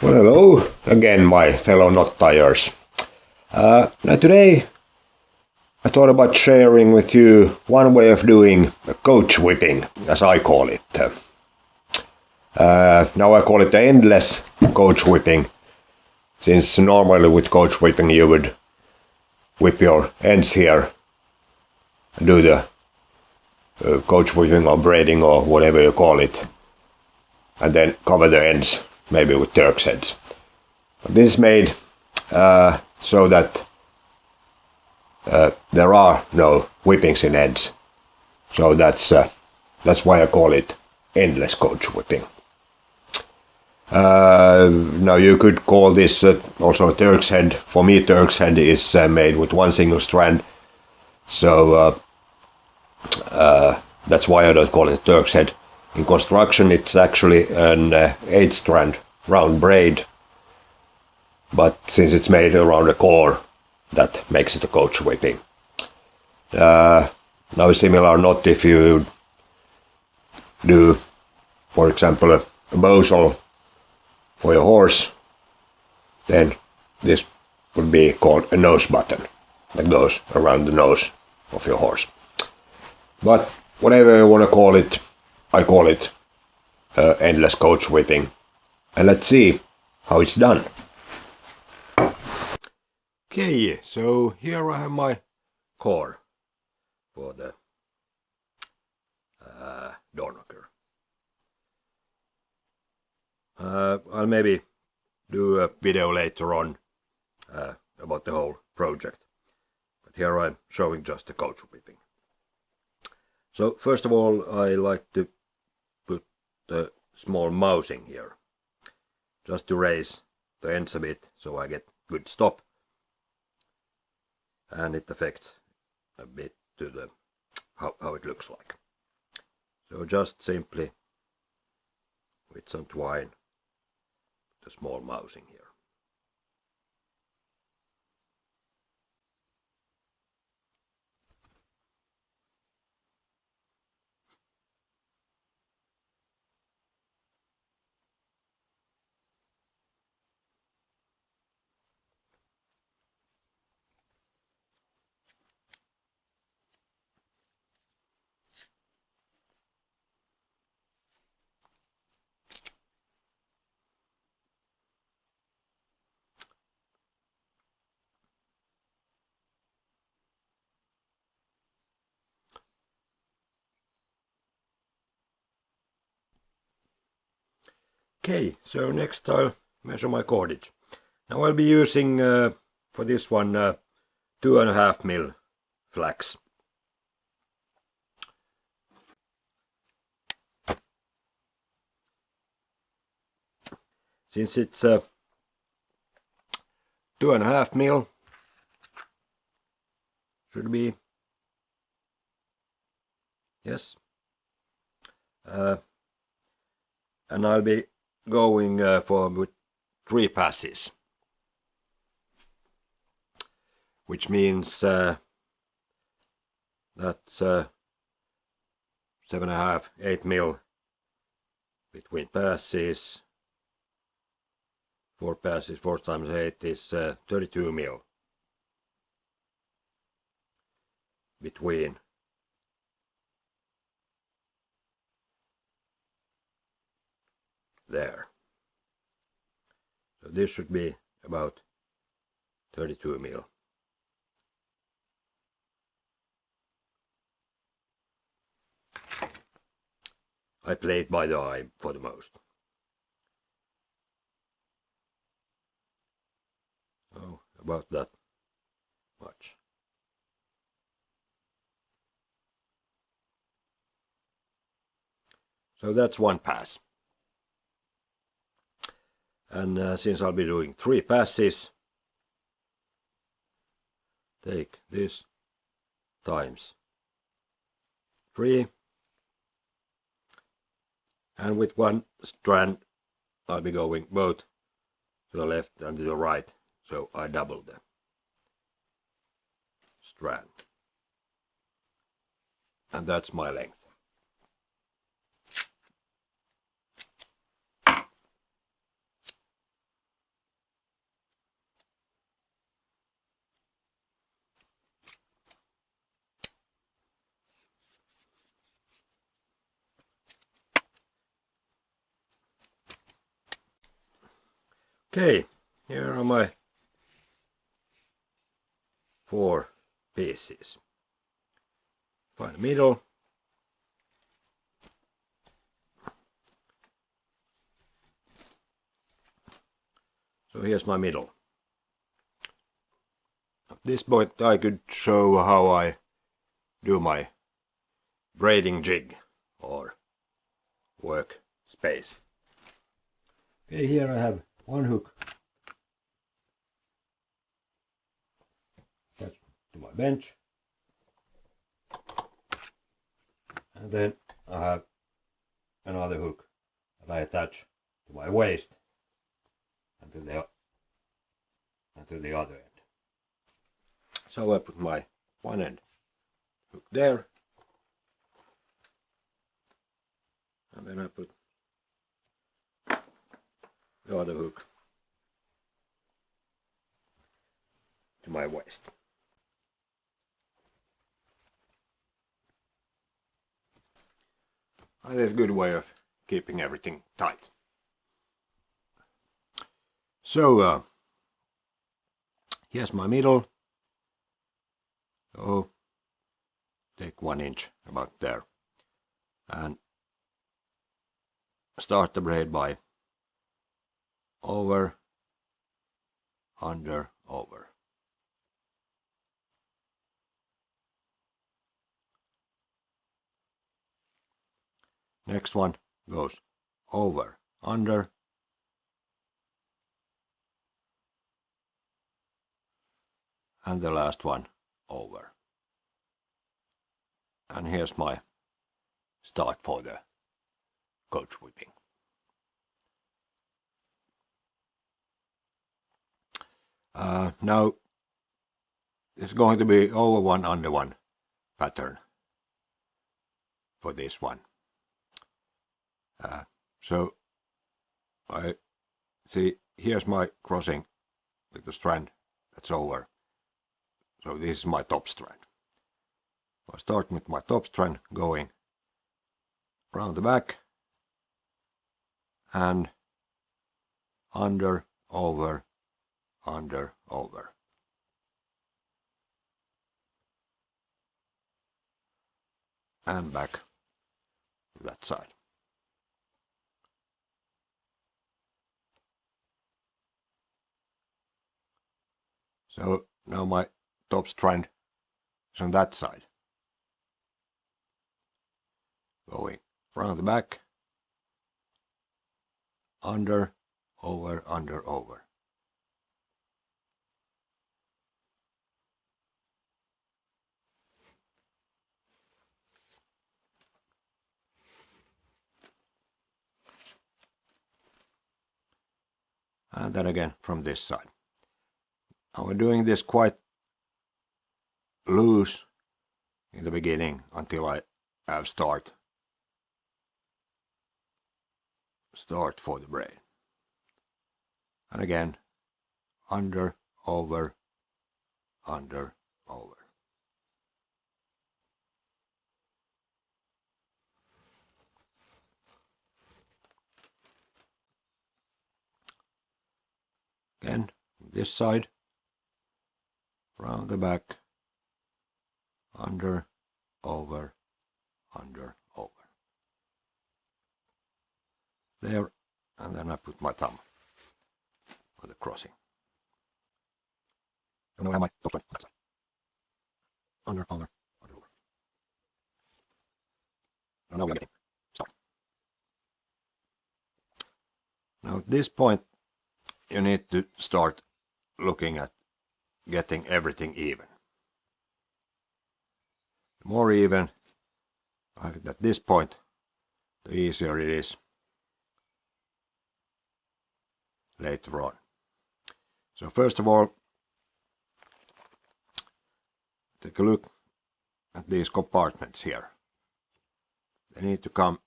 Well, hello again, my fellow knot tiers. Now today I thought about sharing with you one way of doing coach whipping, as I call it. Now I call it the endless coach whipping, since normally with coach whipping you would whip your ends here, do the coach whipping or braiding or whatever you call it, and then cover the ends, maybe with Turk's heads. But this is made so that there are no whippings in ends. So that's why I call it endless coach whipping. Now you could call this also Turk's head. For me, Turk's head is made with one single strand. So that's why I don't call it Turk's head. In construction, it's actually an 8-strand round braid, but since it's made around the core, that makes it a coach whipping. Now a similar knot, if you do, for example, a bosal for your horse, then this would be called a nose button that goes around the nose of your horse. But whatever you want to call it, I call it endless coach whipping. And let's see how it's done. Okay, so here I have my core for the door knocker. I'll maybe do a video later on about the whole project. But here I'm showing just the coach whipping. So first of all, I like to put the small mousing here, just to raise the ends a bit so I get good stop, and it affects a bit to the how it looks like. So just simply with some twine, the small mousing here. Okay, so next I'll measure my cordage. Now I'll be using for this one 2.5 mil flax. Since it's 2.5 mil, should be, yes, and I'll be going for with 3 passes, which means that's 7.5, 8 mil between passes. 4 passes, 4 times 8 is 32 mil between. There. So this should be about 32 mil. I play it by the eye for the most. Oh, about that much. So that's 1 pass. And since I'll be doing 3 passes, take this times 3, and with 1 strand I'll be going both to the left and to the right, so I double the strand, and that's my length. Okay, here are my 4 pieces. Find the middle. So here's my middle. At this point I could show how I do my braiding jig or work space. Okay, here I have one hook attached to my bench, and then I have another hook that I attach to my waist and to the other end. So I put my one end hook there, and then I put the other hook to my waist. And it's a good way of keeping everything tight. So here's my middle. So take 1 inch about there and start the braid by over, under, over. Next one goes over, under, and the last one over. And here's my start for the coach whipping. Now it's going to be over one, under one pattern for this one. So I see here's my crossing with the strand that's over. So this is my top strand. I start with my top strand going around the back and under, over, under, over. And back to that side. So now my top strand is on that side. Going around the back, under, over, under, over. And then again from this side. Now we're doing this quite loose in the beginning until I have start for the braid. And again, under, over, under, over. Again, this side, round the back, under, over, under, over. There, and then I put my thumb on the crossing. And now I have my top strand that side. Under, over, under, over. And now we are getting started. Now at this point, you need to start looking at getting everything even. The more even at this point, the easier it is later on. So first of all, take a look at these compartments here. They need to come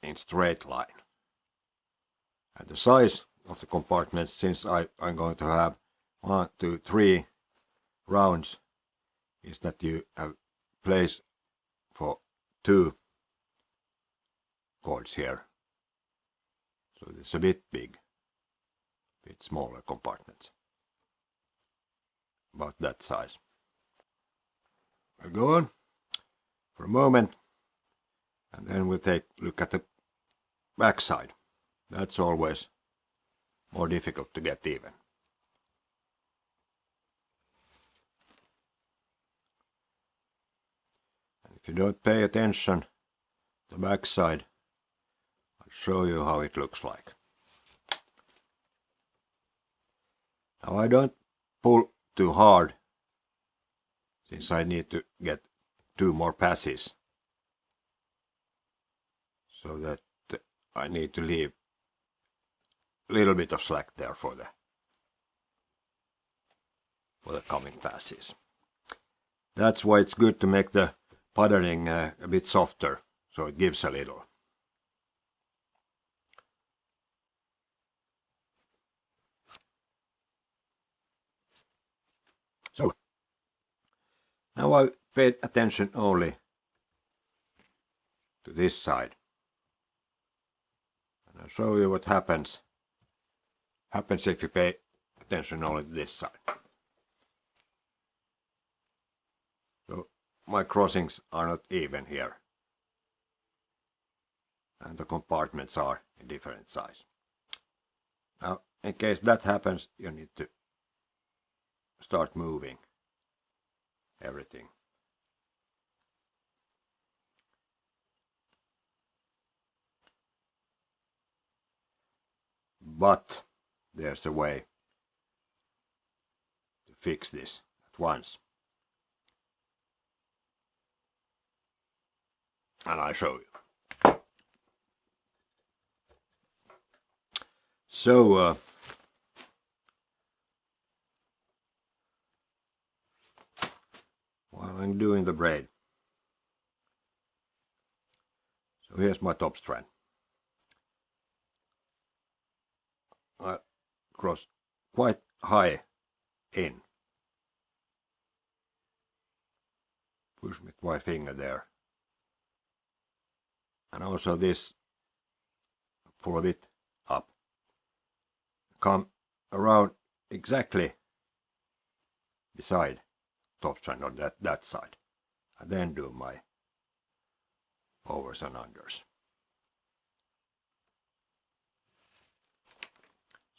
in straight line. And the size of the compartments, since I'm going to have 1, 2, 3 rounds, is that you have place for 2 cords here. So it's a bit big. bit smaller compartments, about that size. We'll go on for a moment, and then we'll take a look at the back side. That's always more difficult to get even. And if you don't pay attention to the back side, I'll show you how it looks like. Now I don't pull too hard, since I need to get 2 more passes, so that I need to leave a little bit of slack there for the coming passes. That's why it's good to make the puttering a bit softer, so it gives a little. So now I paid attention only to this side, and I'll show you what happens if you pay attention only to this side. So my crossings are not even here, and the compartments are in different size. Now, in case that happens, you need to start moving everything. But there's a way to fix this at once, and I show you. So while I'm doing the braid, so here's my top strand. I cross quite high in, push with my finger there, and also this, pull a bit up, come around exactly beside top strand on that side, and then do my overs and unders.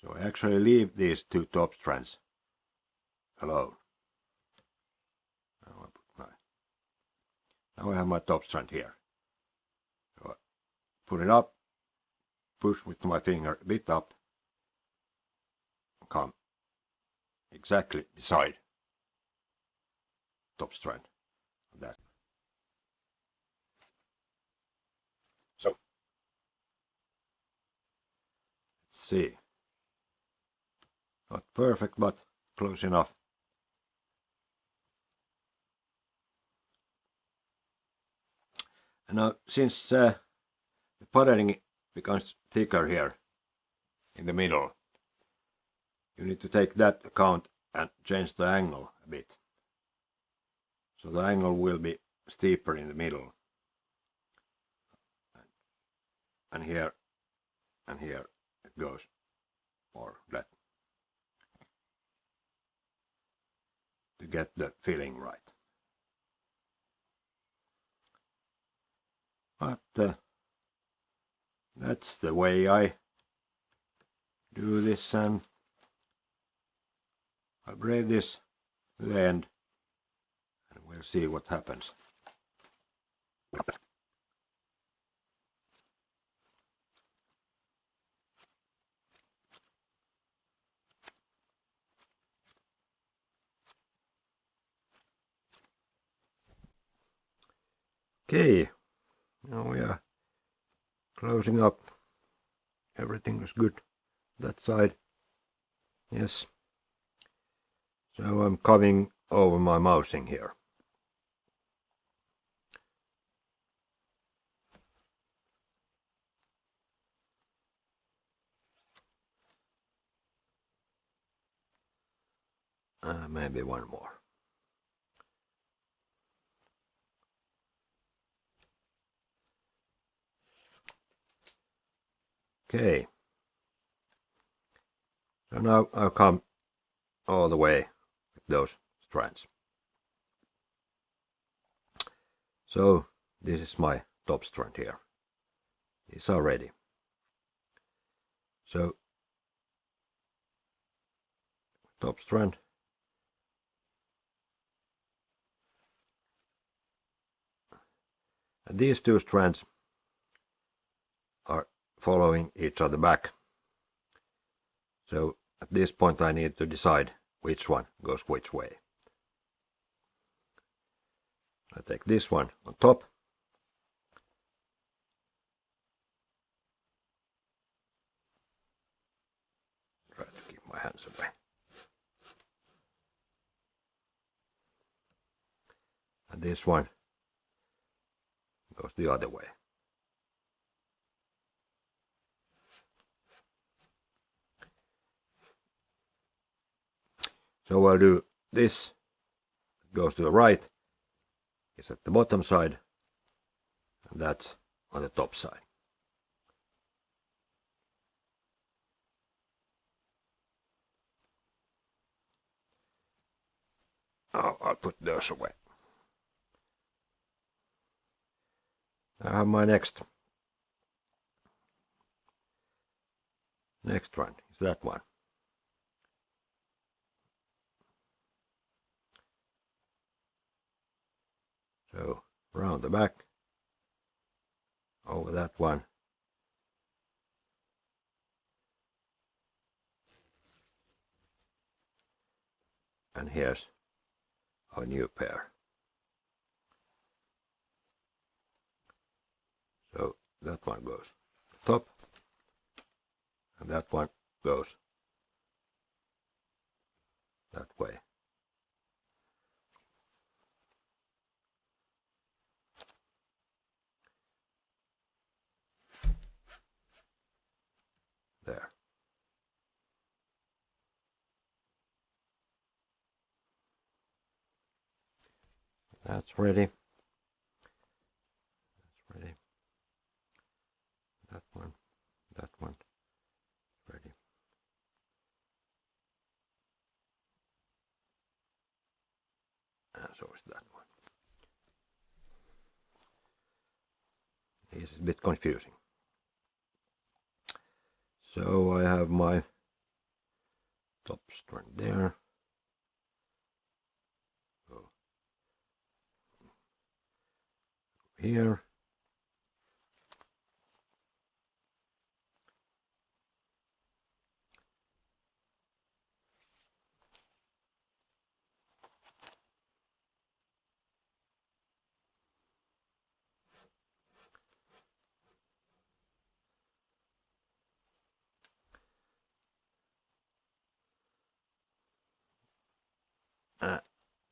So I actually leave these 2 top strands alone. Now I have my top strand here. So I put it up, push with my finger a bit up, come exactly beside top strand. That. So let's see. Not perfect, but close enough. And now, since the puttering becomes thicker here in the middle, you need to take that account and change the angle a bit. So the angle will be steeper in the middle. And here it goes more flat, to get the filling right. But that's the way I do this, and I'll braid this to the end, and we'll see what happens. Okay, now we are closing up. Everything is good that side. Yes. So I'm coming over my mousing here. Maybe one more. Okay. So now I'll come all the way with those strands. So this is my top strand here. These are ready. So top strand. And these two strands are following each other back. So at this point I need to decide which one goes which way. I take this one on top. Try to keep my hands away. And this one goes the other way. So I'll do this. It goes to the right. It's at the bottom side. And that's on the top side. Oh, I'll put those away. I have my next one. Is that one. So round the back, over that one. And here's our new pair. So that one goes top, and that one goes that way. There. That's ready. That's ready. That one. Ready. And so is that one. This is a bit confusing. So I have my top strand there. Go here.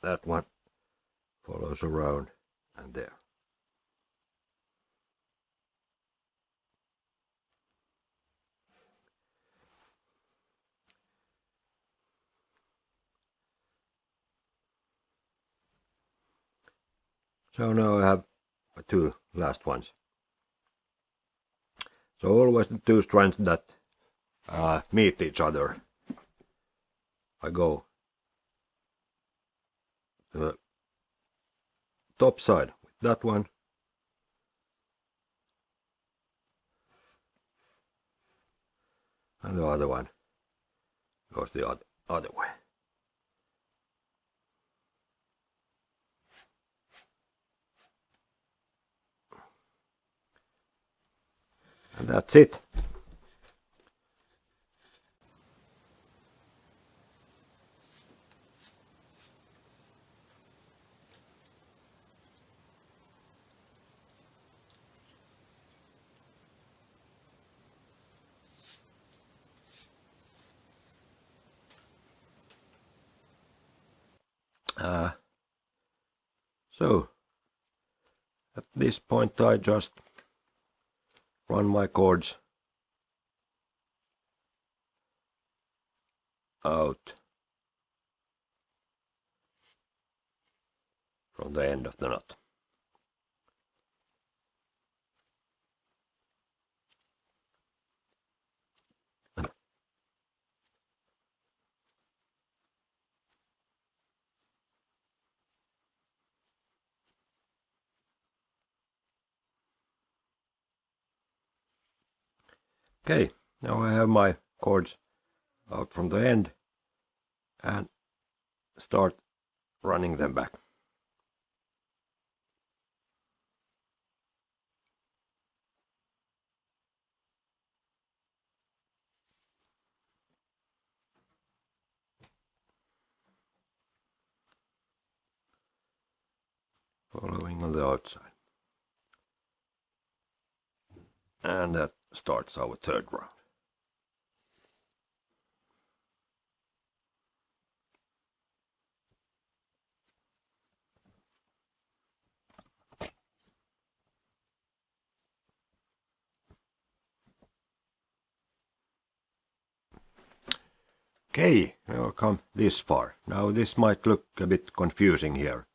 That one follows around and there. So now I have my two last ones. So always the two strands that meet each other. I go to the top side with that one. And the other one goes the other way. And that's it. So at this point I just run my cords out from the end of the knot. Okay, now I have my cords out from the end and start running them back. Following on the outside. And that starts our third round. Okay, now I've come this far. Now this might look a bit confusing here.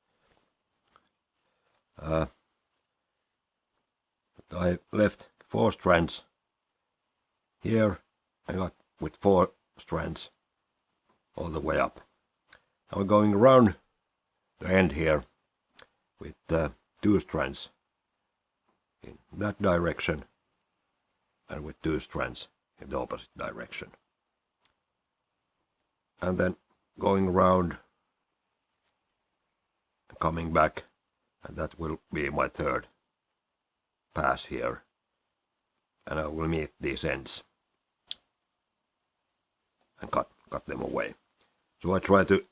But I left 4 strands here. I got with 4 strands all the way up. Now I'm going around the end here with 2 strands in that direction and with 2 strands in the opposite direction. And then going around and coming back, and that will be my third pass here. And I will meet these ends and cut them away. So I try to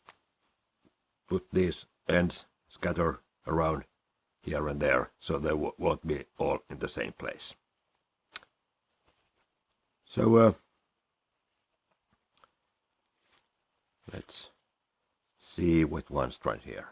put these ends scatter around here and there, so they won't be all in the same place. So let's see with 1 strand here.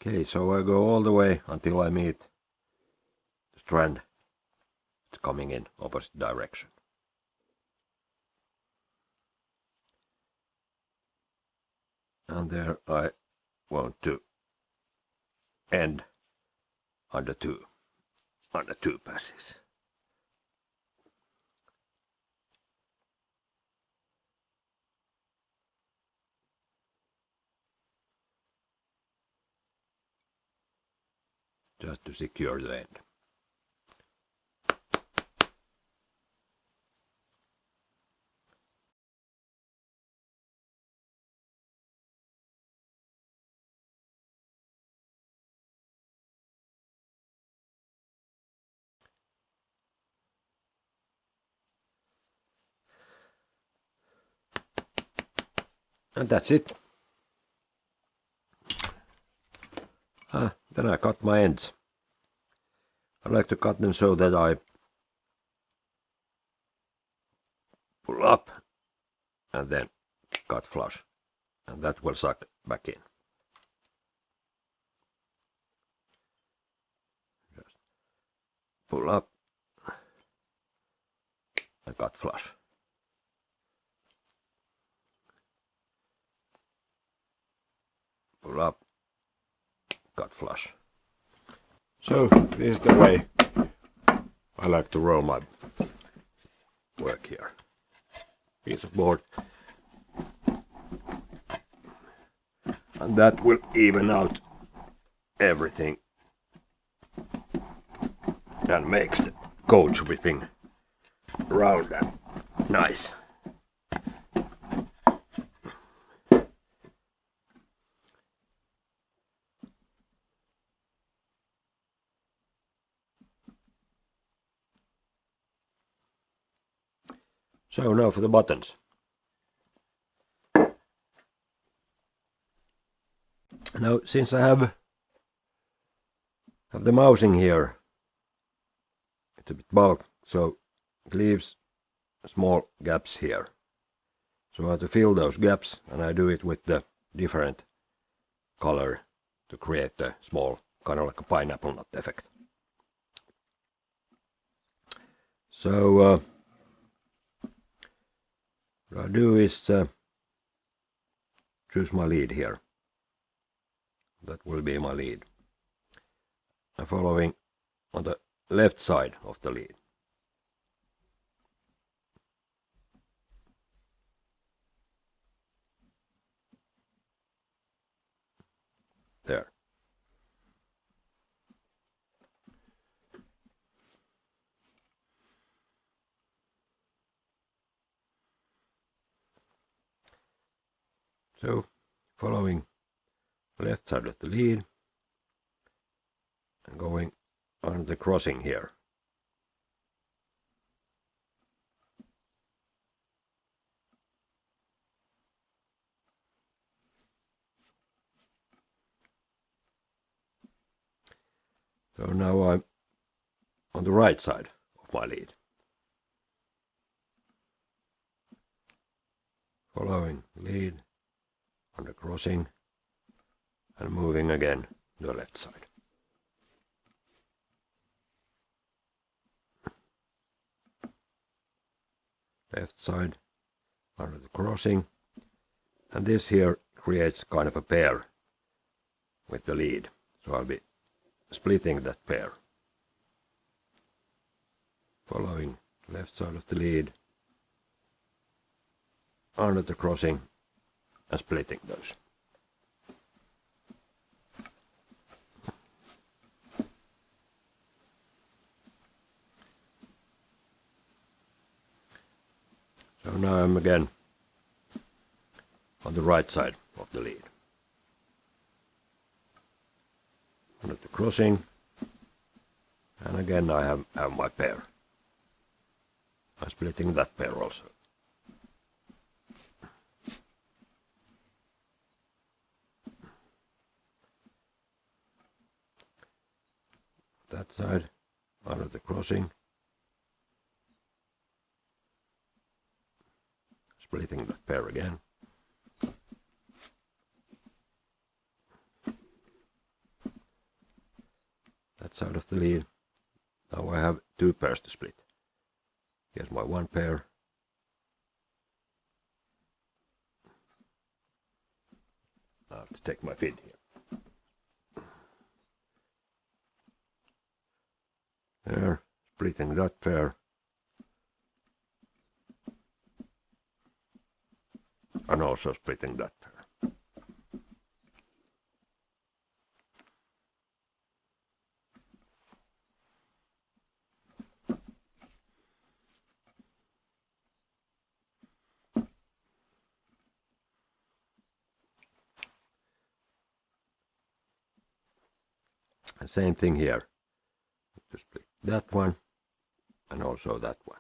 Okay, so I go all the way until I meet the strand that's coming in opposite direction. And there I want to end under two passes. Just to secure the end. And that's it. Then I cut my ends. I like to cut them so that I pull up and then cut flush, and that will suck back in. Just pull up and cut flush. Pull up, cut flush. So this is the way I like to roll my work here. Piece of board. And that will even out everything and makes the coach whipping round and nice. So now for the buttons. Now since I have the mousing here, it's a bit bulk, so it leaves small gaps here. So I have to fill those gaps, and I do it with the different color to create the small, kind of like a pineapple nut effect. So what I do is choose my lead here. That will be my lead. and following on the left side of the lead. There. So, following the left side of the lead and going on the crossing here. So now I'm on the right side of my lead. Following lead on the crossing and moving again to the left side. Left side under the crossing, and this here creates kind of a pair with the lead. So I'll be splitting that pair. Following left side of the lead, under the crossing, and splitting those. So now I'm again on the right side of the lead. Under the crossing, and again I have my pair. I'm splitting that pair also. That side, under the crossing, splitting that pair again. That side of the lead. Now I have two pairs to split. Here's my one pair. I have to take my feed here. There, splitting that pair. And also splitting that pair. And same thing here. To split that one and also that one.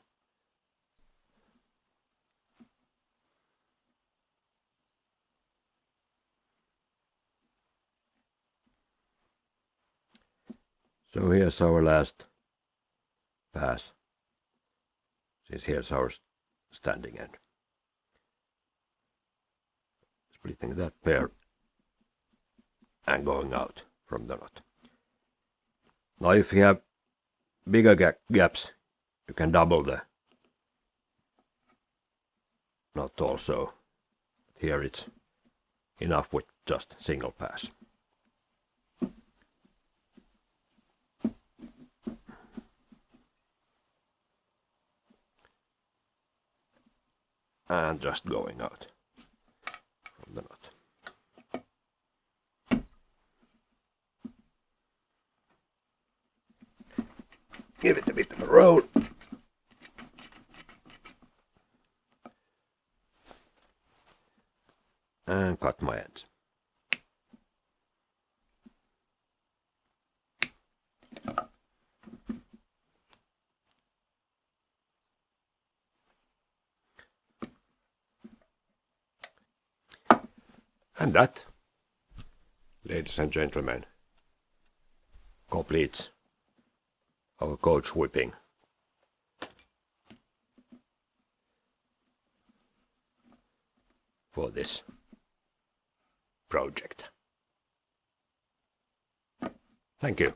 So here's our last pass, since here's our standing end. Splitting that pair and going out from the knot. Now if you have bigger gaps, you can double the knot also. Here it's enough with just single pass. And just going out from the knot. Give it a bit of a roll. And cut my ends. And that, ladies and gentlemen, completes our coach whipping. For this project. Thank you.